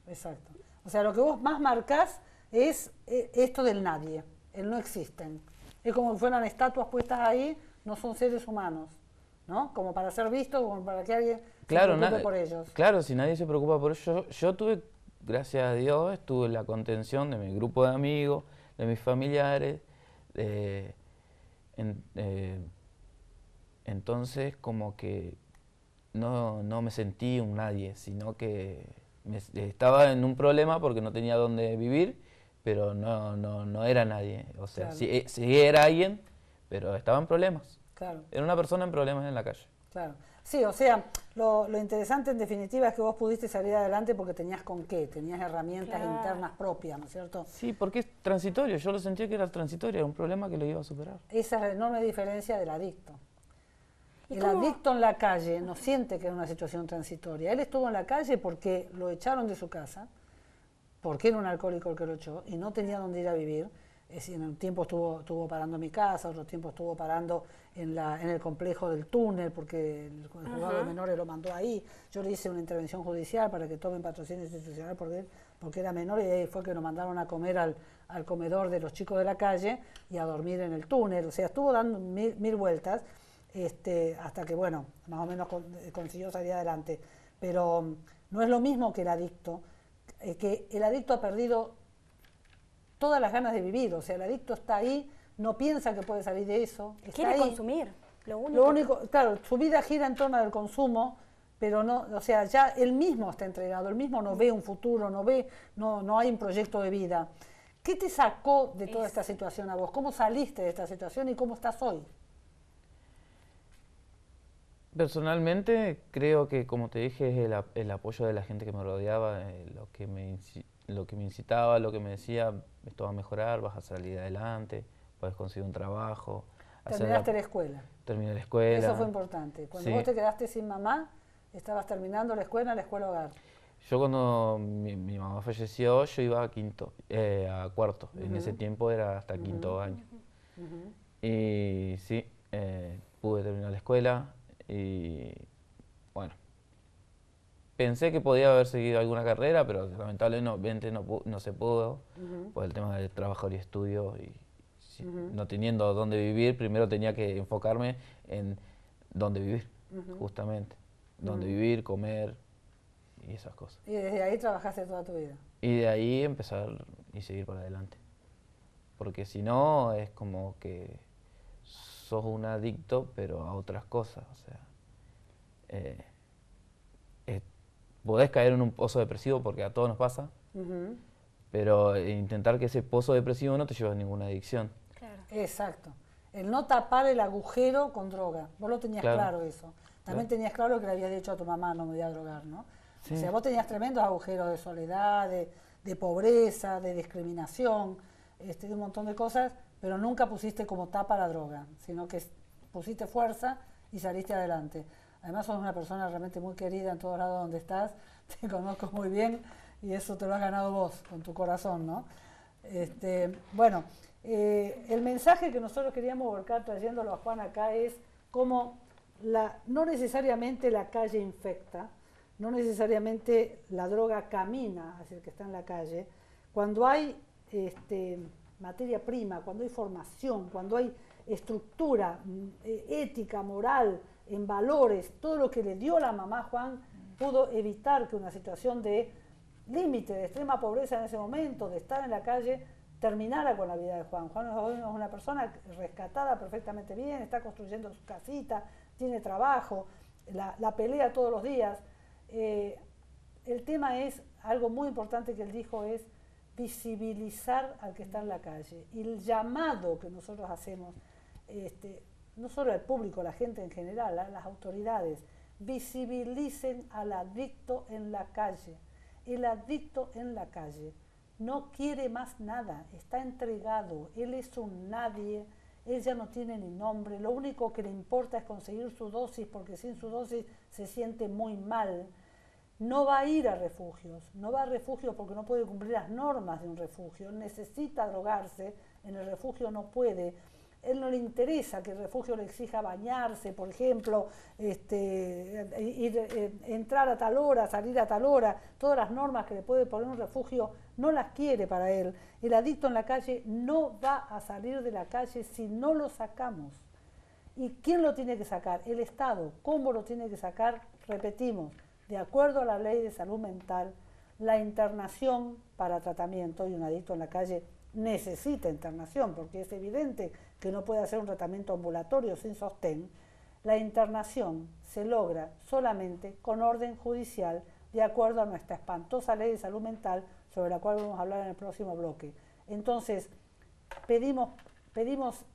Exacto. O sea, lo que vos más marcás es esto del nadie, el no existen. Es como si fueran estatuas puestas ahí, no son seres humanos, ¿no? Como para ser vistos, como para que alguien se preocupe por ellos. Claro, si nadie se preocupa por ellos, yo tuve, gracias a Dios, tuve la contención de mi grupo de amigos, de mis familiares, entonces como que no me sentí un nadie, sino que estaba en un problema porque no tenía dónde vivir, pero no era nadie. O sea, Claro. sí era alguien, pero estaba en problemas. Claro, Era una persona en problemas en la calle. claro. Sí, o sea, lo interesante en definitiva es que vos pudiste salir adelante porque tenías con qué, tenías herramientas Claro. internas propias, ¿no es cierto? Sí, porque es transitorio, yo lo sentía que era transitorio, era un problema que lo iba a superar. Esa es la enorme diferencia del adicto. ¿Y El cómo? adicto en la calle no siente que es una situación transitoria. Él estuvo en la calle porque lo echaron de su casa, porque era un alcohólico el que lo echó y no tenía dónde ir a vivir. Es decir, en un tiempo estuvo parando en mi casa, otro tiempo estuvo parando en el complejo del túnel, porque el juzgado de menores lo mandó ahí. Yo le hice una intervención judicial para que tomen patrocinio institucional porque era menor, y ahí fue que lo mandaron a comer al comedor de los chicos de la calle y a dormir en el túnel. O sea, estuvo dando mil vueltas hasta que, bueno, más o menos consiguió salir adelante. Pero no es lo mismo que el adicto ha perdido todas las ganas de vivir. O sea, el adicto está ahí, no piensa que puede salir de eso. Está Quiere ahí. consumir, lo único. Lo único, claro, su vida gira en torno al consumo, pero no, o sea, ya él mismo está entregado, él mismo no ve un futuro, no hay un proyecto de vida. ¿Qué te sacó de toda esta situación a vos? ¿Cómo saliste de esta situación y cómo estás hoy? Personalmente creo que, como te dije, es el apoyo de la gente que me rodeaba, lo que me incitaba, lo que me decía, esto va a mejorar, vas a salir adelante, puedes conseguir un trabajo. Terminaste la escuela. Terminé la escuela. Eso fue importante. Cuando Sí. vos te quedaste sin mamá, estabas terminando la escuela hogar. Yo cuando mi mamá falleció, yo iba a cuarto. En ese tiempo era hasta quinto año. Y sí, pude terminar la escuela y bueno, pensé que podía haber seguido alguna carrera, pero lamentablemente no se pudo por el tema del trabajo y estudio y no teniendo dónde vivir, primero tenía que enfocarme en dónde vivir, justamente. Dónde vivir, comer y esas cosas. Y desde ahí trabajaste toda tu vida. Y de ahí empezar y seguir para adelante. Porque si no, es como que sos un adicto, pero a otras cosas. O sea, podés caer en un pozo depresivo porque a todos nos pasa, pero intentar que ese pozo depresivo no te lleve a ninguna adicción. Claro. Exacto. El no tapar el agujero con droga. Vos lo tenías Claro. claro eso. También tenías claro que le habías dicho a tu mamá, no me voy a drogar, ¿no? O sea, vos tenías tremendos agujeros de soledad, de pobreza, de discriminación, de un montón de cosas, pero nunca pusiste como tapa la droga, sino que pusiste fuerza y saliste adelante. Además sos una persona realmente muy querida en todos lados donde estás, te conozco muy bien y eso te lo has ganado vos, con tu corazón, ¿no? Bueno, el mensaje que nosotros queríamos volcar trayéndolo a Juan acá es cómo no necesariamente la calle infecta, no necesariamente la droga camina hacia el que está en la calle. Cuando hay materia prima, cuando hay formación, cuando hay estructura ética, moral, en valores, todo lo que le dio la mamá a Juan pudo evitar que una situación de límite, de extrema pobreza en ese momento, de estar en la calle, terminara con la vida de Juan. Juan hoy es una persona rescatada perfectamente bien, está construyendo su casita, tiene trabajo, la pelea todos los días. El tema es, algo muy importante que él dijo es visibilizar al que está en la calle. Y el llamado que nosotros hacemos, no solo al público, la gente en general, las autoridades, visibilicen al adicto en la calle. El adicto en la calle no quiere más nada, está entregado, él es un nadie, él ya no tiene ni nombre, lo único que le importa es conseguir su dosis, porque sin su dosis se siente muy mal. No va a ir a refugios, no va a refugios porque no puede cumplir las normas de un refugio, necesita drogarse, en el refugio no puede. Él no le interesa que el refugio le exija bañarse, por ejemplo, entrar a tal hora, salir a tal hora, todas las normas que le puede poner un refugio no las quiere para él. El adicto en la calle no va a salir de la calle si no lo sacamos. ¿Y quién lo tiene que sacar? El Estado. ¿Cómo lo tiene que sacar? Repetimos, de acuerdo a la ley de salud mental, la internación para tratamiento, y un adicto en la calle necesita internación, porque es evidente que no puede hacer un tratamiento ambulatorio sin sostén. La internación se logra solamente con orden judicial, de acuerdo a nuestra espantosa ley de salud mental, sobre la cual vamos a hablar en el próximo bloque. Entonces, pedimos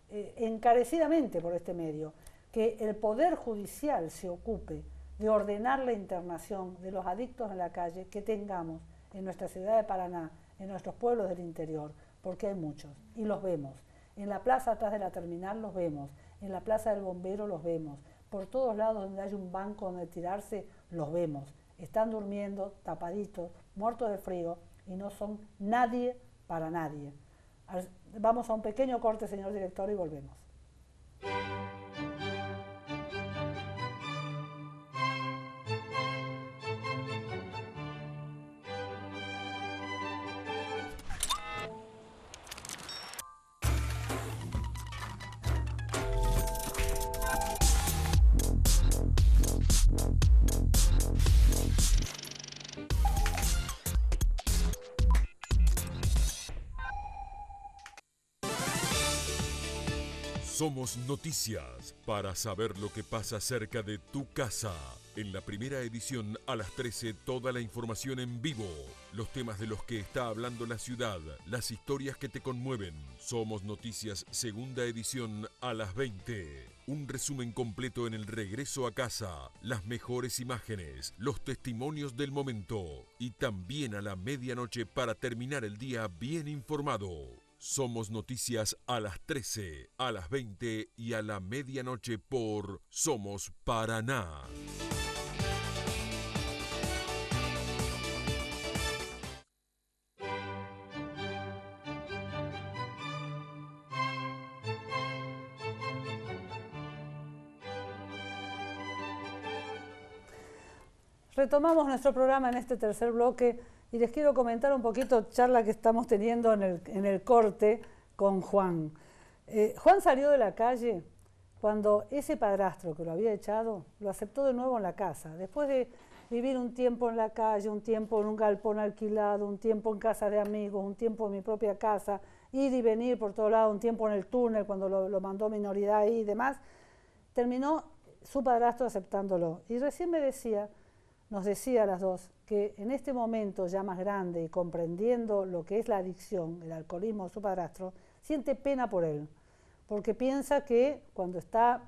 encarecidamente por este medio que el Poder Judicial se ocupe de ordenar la internación de los adictos en la calle que tengamos en nuestra ciudad de Paraná, en nuestros pueblos del interior, porque hay muchos, y los vemos. En la plaza atrás de la terminal los vemos, en la plaza del bombero los vemos, por todos lados donde hay un banco donde tirarse los vemos. Están durmiendo, tapaditos, muertos de frío, y no son nadie para nadie. Vamos a un pequeño corte, señor director, y volvemos. Somos Noticias para saber lo que pasa cerca de tu casa. En la primera edición a las 13 toda la información en vivo, los temas de los que está hablando la ciudad, las historias que te conmueven. Somos Noticias segunda edición a las 20. Un resumen completo en el regreso a casa, las mejores imágenes, los testimonios del momento y también a la medianoche para terminar el día bien informado. Somos Noticias a las 13, a las 20 y a la medianoche por Somos Paraná. Retomamos nuestro programa en este tercer bloque y les quiero comentar un poquito charla que estamos teniendo en el corte con Juan. Juan salió de la calle cuando ese padrastro que lo había echado lo aceptó de nuevo en la casa. Después de vivir un tiempo en la calle, un tiempo en un galpón alquilado, un tiempo en casa de amigos, un tiempo en mi propia casa, ir y venir por todo lado, un tiempo en el túnel cuando lo mandó minoridad ahí y demás, terminó su padrastro aceptándolo. Y recién nos decía a las dos que en este momento ya más grande y comprendiendo lo que es la adicción, el alcoholismo de su padrastro, siente pena por él, porque piensa que cuando está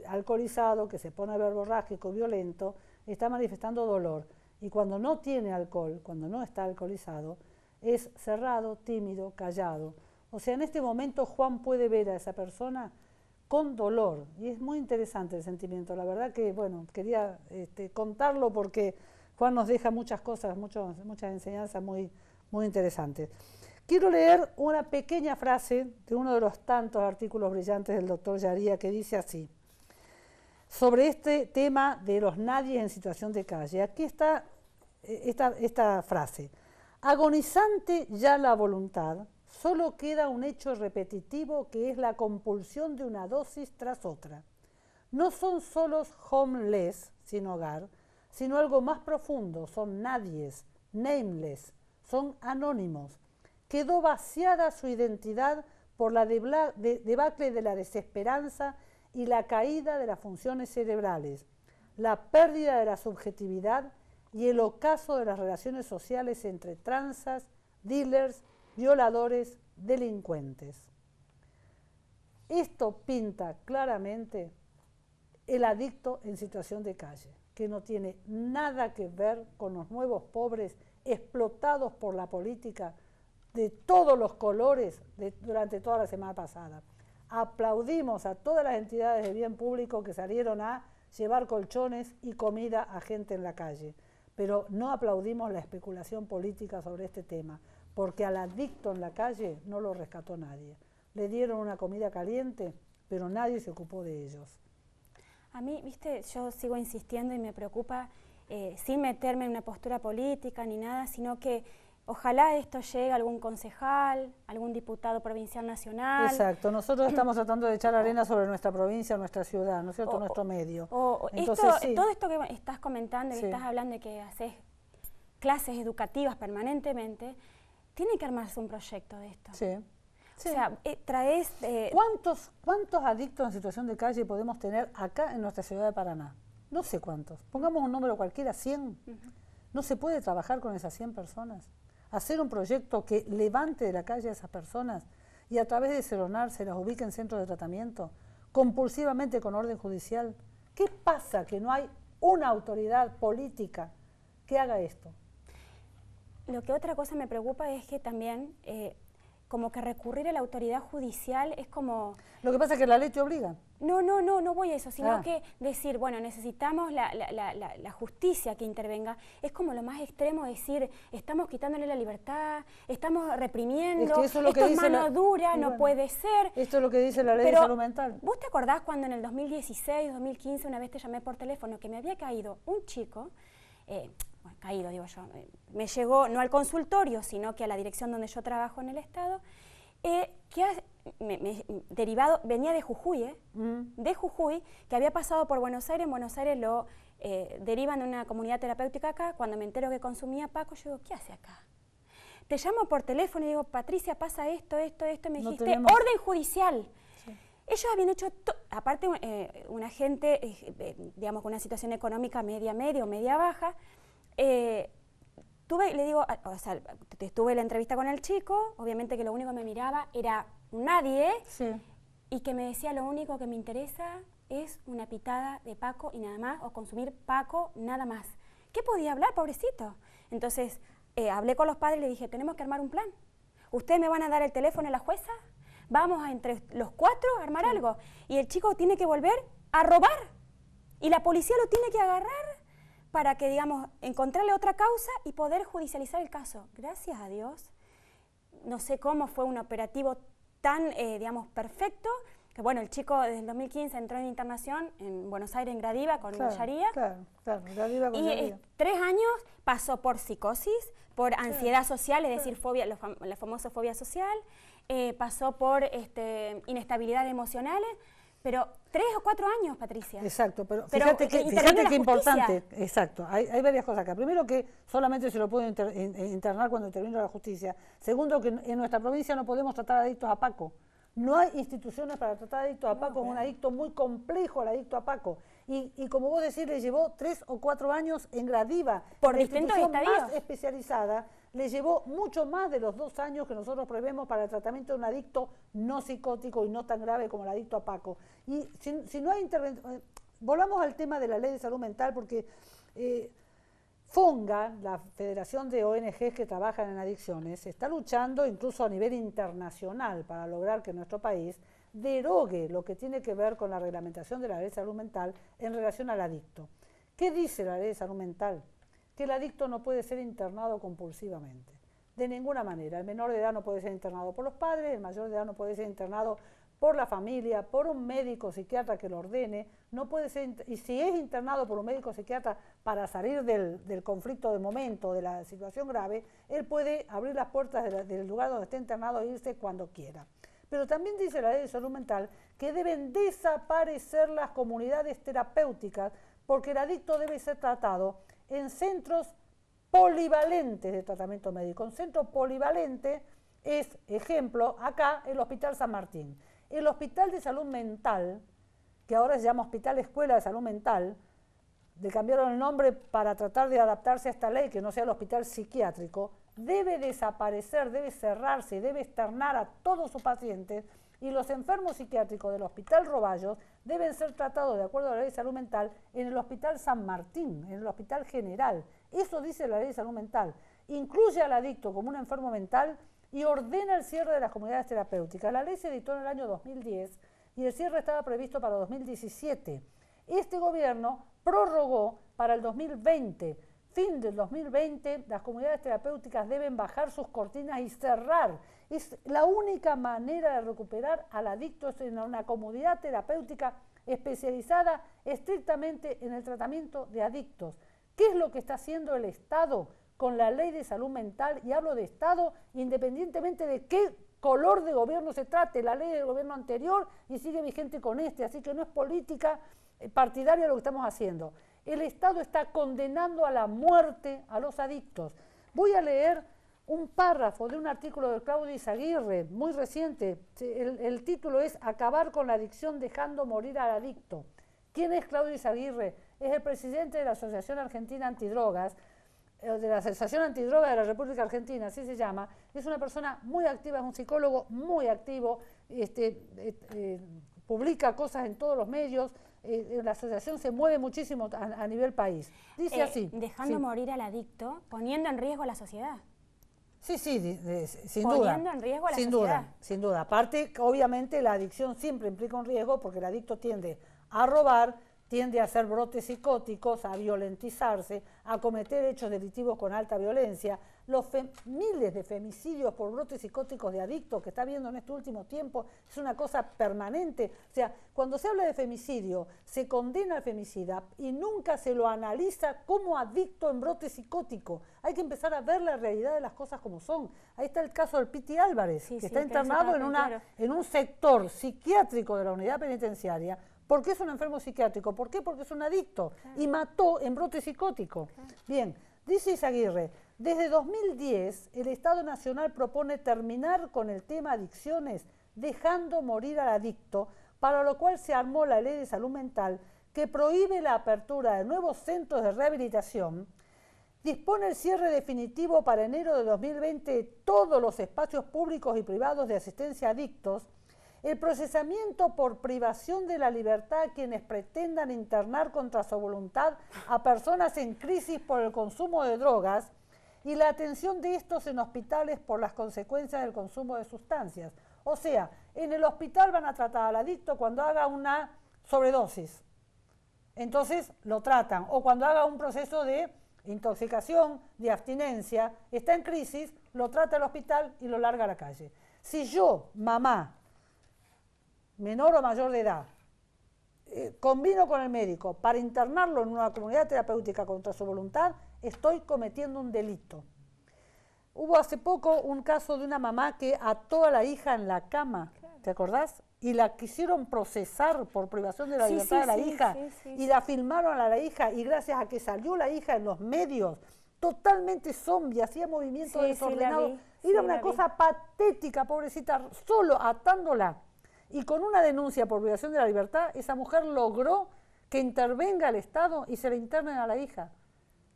alcoholizado, que se pone verborrágico, violento, está manifestando dolor. Y cuando no tiene alcohol, cuando no está alcoholizado, es cerrado, tímido, callado. O sea, en este momento Juan puede ver a esa persona con dolor, y es muy interesante el sentimiento. La verdad que, bueno, quería contarlo porque Juan nos deja muchas cosas, muchas enseñanzas muy interesantes. Quiero leer una pequeña frase de uno de los tantos artículos brillantes del doctor Yaría, que dice así, sobre este tema de los nadies en situación de calle. Aquí está esta frase: agonizante ya la voluntad, solo queda un hecho repetitivo que es la compulsión de una dosis tras otra. No son solos homeless, sin hogar, sino algo más profundo, son nadies, nameless, son anónimos. Quedó vaciada su identidad por la debacle de la desesperanza y la caída de las funciones cerebrales, la pérdida de la subjetividad y el ocaso de las relaciones sociales entre tranzas, dealers, violadores, delincuentes. Esto pinta claramente el adicto en situación de calle, que no tiene nada que ver con los nuevos pobres explotados por la política de todos los colores durante toda la semana pasada. Aplaudimos a todas las entidades de bien público que salieron a llevar colchones y comida a gente en la calle, pero no aplaudimos la especulación política sobre este tema, porque al adicto en la calle no lo rescató nadie. Le dieron una comida caliente, pero nadie se ocupó de ellos. A mí, viste, yo sigo insistiendo y me preocupa, sin meterme en una postura política ni nada, sino que ojalá esto llegue a algún concejal, algún diputado provincial nacional. Exacto, nosotros estamos tratando de echar arena sobre nuestra provincia, nuestra ciudad, ¿no es cierto?, nuestro medio. Entonces, todo esto que estás comentando, que estás hablando de que haces clases educativas permanentemente, tiene que armarse un proyecto de esto. Sí. O sea, traes... ¿Cuántos adictos en situación de calle podemos tener acá en nuestra ciudad de Paraná? No sé cuántos. Pongamos un número cualquiera, 100. ¿No se puede trabajar con esas 100 personas? Hacer un proyecto que levante de la calle a esas personas y a través de Seronar se las ubique en centros de tratamiento, compulsivamente con orden judicial. ¿Qué pasa que no hay una autoridad política que haga esto? Lo que otra cosa me preocupa es que también, como que recurrir a la autoridad judicial es como... Lo que pasa es que la ley te obliga. No voy a eso, sino que decir, bueno, necesitamos la justicia que intervenga. Es como lo más extremo decir, estamos quitándole la libertad, estamos reprimiendo, es que eso es lo esto que es dice mano dura, no puede ser. Esto es lo que dice la ley de salud mental. ¿Vos te acordás cuando en el 2016, 2015, una vez te llamé por teléfono que me había caído un chico, caído digo yo, me llegó no al consultorio, sino que a la dirección donde yo trabajo en el Estado, derivado, venía de Jujuy, de Jujuy, que había pasado por Buenos Aires. En Buenos Aires lo derivan de una comunidad terapéutica acá. Cuando me entero que consumía Paco, yo digo, ¿qué hace acá? Te llamo por teléfono y digo, Patricia, pasa esto, y me dijiste, orden judicial. Sí. Ellos habían hecho, aparte una gente, digamos, con una situación económica media o media baja, le digo, o sea, tuve la entrevista con el chico, obviamente que lo único que me miraba era nadie, y que me decía, lo único que me interesa es una pitada de Paco y nada más, o consumir Paco, nada más. ¿Qué podía hablar, pobrecito? Entonces, hablé con los padres y le dije, tenemos que armar un plan. ¿Ustedes me van a dar el teléfono a la jueza? Vamos a entre los 4 a armar algo. Y el chico tiene que volver a robar. Y la policía lo tiene que agarrar para que, digamos, encontrarle otra causa y poder judicializar el caso. Gracias a Dios, no sé cómo fue un operativo tan, digamos, perfecto, que bueno, el chico desde el 2015 entró en internación en Buenos Aires, en Gradiva, con Yaría. Claro, Gradiva con Yaría. 3 años pasó por psicosis, por ansiedad social, es decir, fobia, la famosa fobia social, pasó por inestabilidad emocionales, pero 3 o 4 años, Patricia. Exacto, pero fíjate qué importante. Exacto, hay varias cosas acá. Primero, que solamente se lo puede internar cuando interviene la justicia. Segundo, que en nuestra provincia no podemos tratar adictos a Paco. No hay instituciones para tratar adictos a Paco, es un adicto muy complejo el adicto a Paco. Y como vos decís, le llevó 3 o 4 años en Gradiva. Por distintos estadios. Más especializada, le llevó mucho más de los 2 años que nosotros prevemos para el tratamiento de un adicto no psicótico y no tan grave como el adicto a Paco. Y si no hay intervención, volvamos al tema de la ley de salud mental, porque FONGA, la Federación de ONGs que trabajan en adicciones, está luchando incluso a nivel internacional para lograr que nuestro país derogue lo que tiene que ver con la reglamentación de la ley de salud mental en relación al adicto. ¿Qué dice la ley de salud mental? Que el adicto no puede ser internado compulsivamente, de ninguna manera. El menor de edad no puede ser internado por los padres, el mayor de edad no puede ser internado por la familia, por un médico psiquiatra que lo ordene, no puede ser, y si es internado por un médico psiquiatra para salir del conflicto de momento, de la situación grave, él puede abrir las puertas del lugar donde esté internado e irse cuando quiera. Pero también dice la ley de salud mental que deben desaparecer las comunidades terapéuticas porque el adicto debe ser tratado en centros polivalentes de tratamiento médico. Un centro polivalente es, ejemplo, acá el Hospital San Martín. El Hospital de Salud Mental, que ahora se llama Hospital Escuela de Salud Mental, le cambiaron el nombre para tratar de adaptarse a esta ley, que no sea el hospital psiquiátrico, debe desaparecer, debe cerrarse, debe externar a todos sus pacientes y los enfermos psiquiátricos del Hospital Roballos deben ser tratados de acuerdo a la ley de salud mental en el Hospital San Martín, en el Hospital General. Eso dice la ley de salud mental. Incluye al adicto como un enfermo mental y ordena el cierre de las comunidades terapéuticas. La ley se dictó en el año 2010 y el cierre estaba previsto para 2017. Este gobierno prorrogó para el 2020. Fin del 2020, las comunidades terapéuticas deben bajar sus cortinas y cerrar. Es la única manera de recuperar al adicto en una comunidad terapéutica especializada estrictamente en el tratamiento de adictos. ¿Qué es lo que está haciendo el Estado con la ley de salud mental? Y hablo de Estado independientemente de qué color de gobierno se trate, la ley del gobierno anterior y sigue vigente con este, así que no es política partidaria lo que estamos haciendo. El Estado está condenando a la muerte a los adictos. Voy a leer un párrafo de un artículo de Claudio Izaguirre, muy reciente. El título es Acabar con la adicción dejando morir al adicto. ¿Quién es Claudio Izaguirre? Es el presidente de la Asociación Argentina Antidrogas, de la Asociación Antidrogas de la República Argentina, así se llama. Es una persona muy activa, es un psicólogo muy activo, publica cosas en todos los medios. La asociación se mueve muchísimo a nivel país. Dice así. Dejando morir al adicto, poniendo en riesgo a la sociedad. Sí, sin duda. Poniendo en riesgo a la sociedad. Sin duda. Aparte, obviamente, la adicción siempre implica un riesgo porque el adicto tiende a robar, tiende a hacer brotes psicóticos, a violentizarse, a cometer hechos delictivos con alta violencia. Los miles de femicidios por brotes psicóticos de adictos que está viendo en este último tiempo es una cosa permanente. O sea, cuando se habla de femicidio, se condena al femicida y nunca se lo analiza como adicto en brote psicótico. Hay que empezar a ver la realidad de las cosas como son. Ahí está el caso del Piti Álvarez, que está internado en un sector psiquiátrico de la unidad penitenciaria. ¿Por qué es un enfermo psiquiátrico? ¿Por qué? Porque es un adicto y mató en brote psicótico. Bien, dice Izaguirre, desde 2010 el Estado Nacional propone terminar con el tema adicciones dejando morir al adicto, para lo cual se armó la Ley de Salud Mental que prohíbe la apertura de nuevos centros de rehabilitación, dispone el cierre definitivo para enero de 2020 de todos los espacios públicos y privados de asistencia a adictos, el procesamiento por privación de la libertad a quienes pretendan internar contra su voluntad a personas en crisis por el consumo de drogas y la atención de estos en hospitales por las consecuencias del consumo de sustancias. O sea, en el hospital van a tratar al adicto cuando haga una sobredosis. Entonces lo tratan. O cuando haga un proceso de intoxicación, de abstinencia, está en crisis, lo trata el hospital y lo larga a la calle. Si yo, mamá, menor o mayor de edad, combino con el médico para internarlo en una comunidad terapéutica contra su voluntad, estoy cometiendo un delito. Hubo hace poco un caso de una mamá que ató a la hija en la cama, ¿te acordás? Y la quisieron procesar por privación de la libertad de la hija, y la filmaron a la hija, y gracias a que salió la hija en los medios, totalmente zombie, hacía movimientos desordenados, era una cosa patética, pobrecita, solo atándola. Y con una denuncia por privación de la libertad, esa mujer logró que intervenga el Estado y se le internen a la hija.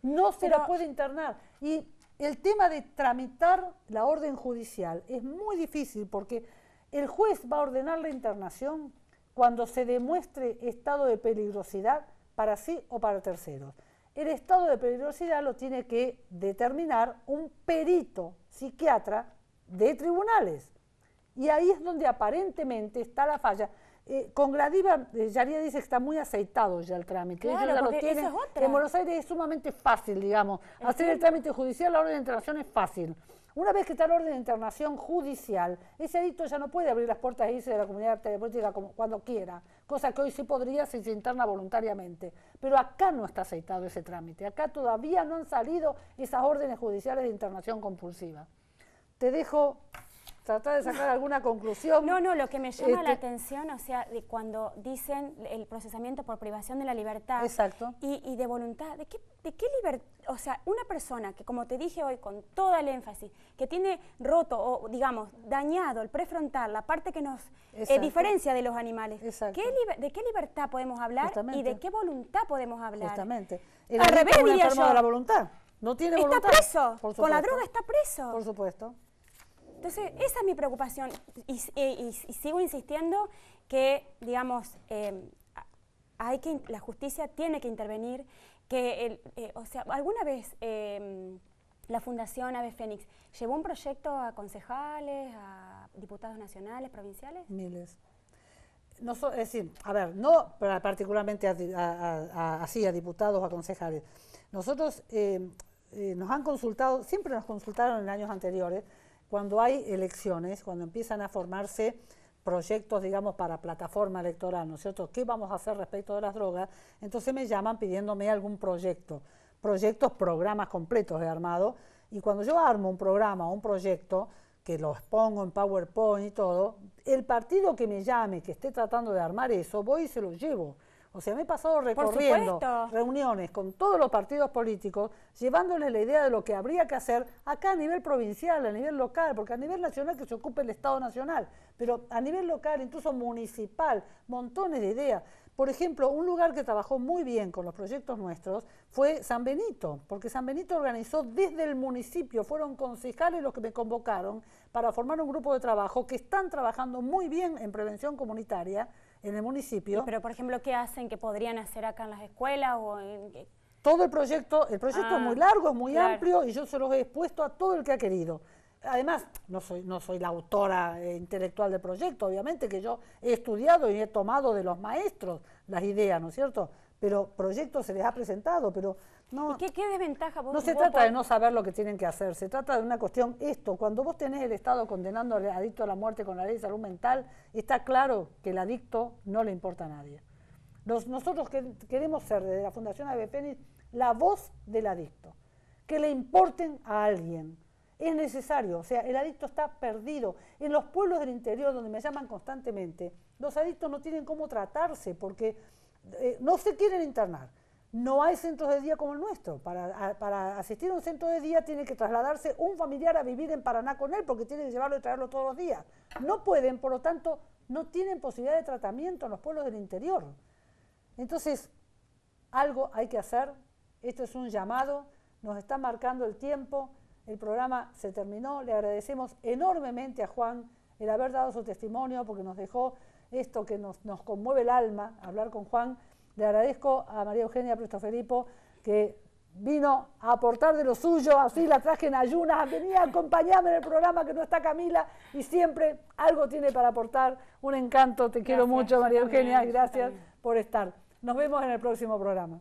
No se la puede internar. Y el tema de tramitar la orden judicial es muy difícil porque el juez va a ordenar la internación cuando se demuestre estado de peligrosidad para sí o para terceros. El estado de peligrosidad lo tiene que determinar un perito psiquiatra de tribunales. Y ahí es donde aparentemente está la falla. Con Gradiva, Yaría dice que está muy aceitado ya el trámite. Claro, ya lo porque tiene. esa es otra. En Buenos Aires es sumamente fácil, digamos. Hacer el trámite judicial, la orden de internación es fácil. Una vez que está la orden de internación judicial, ese adicto ya no puede abrir las puertas e irse de la comunidad terapéutica cuando quiera, cosa que hoy sí podría si se interna voluntariamente. Pero acá no está aceitado ese trámite. Acá todavía no han salido esas órdenes judiciales de internación compulsiva. Te dejo tratar de sacar alguna conclusión. No, lo que me llama la atención, o sea, de cuando dicen el procesamiento por privación de la libertad. Exacto. Y de voluntad, ¿de qué libertad? O sea, una persona que, como te dije hoy, con todo el énfasis, que tiene roto o, digamos, dañado el prefrontal, la parte que nos diferencia de los animales, ¿de qué libertad podemos hablar? Justamente. Y de qué voluntad podemos hablar? Justamente. Al revés, diría yo. De la voluntad. No tiene voluntad. Está preso. Con la droga está preso. Por supuesto. Entonces, esa es mi preocupación y sigo insistiendo que, digamos, la justicia tiene que intervenir, o sea, alguna vez la Fundación Ave Fénix llevó un proyecto a concejales, a diputados nacionales, provinciales. Miles. Es decir, a ver, no particularmente así a diputados o a concejales. Nosotros nos han consultado, siempre nos consultaron en años anteriores, cuando hay elecciones, cuando empiezan a formarse proyectos, digamos, para plataforma electoral, ¿no es cierto? ¿Qué vamos a hacer respecto de las drogas? Entonces me llaman pidiéndome algún programas completos he armado, y cuando yo armo un programa o un proyecto, que lo expongo en PowerPoint y todo, el partido que me llame, que esté tratando de armar eso, voy y se lo llevo. O sea, me he pasado recorriendo reuniones con todos los partidos políticos, llevándoles la idea de lo que habría que hacer acá a nivel provincial, a nivel local, porque a nivel nacional que se ocupe el Estado Nacional, pero a nivel local, incluso municipal, montones de ideas. Por ejemplo, un lugar que trabajó muy bien con los proyectos nuestros fue San Benito, porque San Benito organizó desde el municipio, fueron concejales los que me convocaron para formar un grupo de trabajo que están trabajando muy bien en prevención comunitaria, en el municipio. Pero, por ejemplo, ¿qué hacen que podrían hacer acá en las escuelas? Todo el proyecto es muy largo, es muy amplio, y yo se los he expuesto a todo el que ha querido. Además, no soy la autora intelectual del proyecto, obviamente, que yo he estudiado y he tomado de los maestros las ideas, ¿no es cierto? Pero proyectos se les ha presentado, pero no... ¿Y qué desventaja vos? No se trata de no saber lo que tienen que hacer, se trata de una cuestión, cuando vos tenés el Estado condenando al adicto a la muerte con la ley de salud mental, está claro que el adicto no le importa a nadie. Nosotros queremos ser, desde la Fundación Ave Fénix, la voz del adicto, que le importen a alguien. Es necesario, o sea, el adicto está perdido. En los pueblos del interior, donde me llaman constantemente, los adictos no tienen cómo tratarse porque no se quieren internar. No hay centros de día como el nuestro. Para asistir a un centro de día tiene que trasladarse un familiar a vivir en Paraná con él porque tiene que llevarlo y traerlo todos los días. No pueden, por lo tanto, no tienen posibilidad de tratamiento en los pueblos del interior. Entonces, algo hay que hacer. Esto es un llamado, nos está marcando el tiempo. El programa se terminó, le agradecemos enormemente a Juan el haber dado su testimonio porque nos dejó esto que nos conmueve el alma, hablar con Juan. Le agradezco a María Eugenia Prestofelipo que vino a aportar de lo suyo, así la traje en ayunas, venía a acompañarme en el programa que no está Camila y siempre algo tiene para aportar, un encanto, te quiero mucho María Eugenia y gracias por estar. Nos vemos en el próximo programa.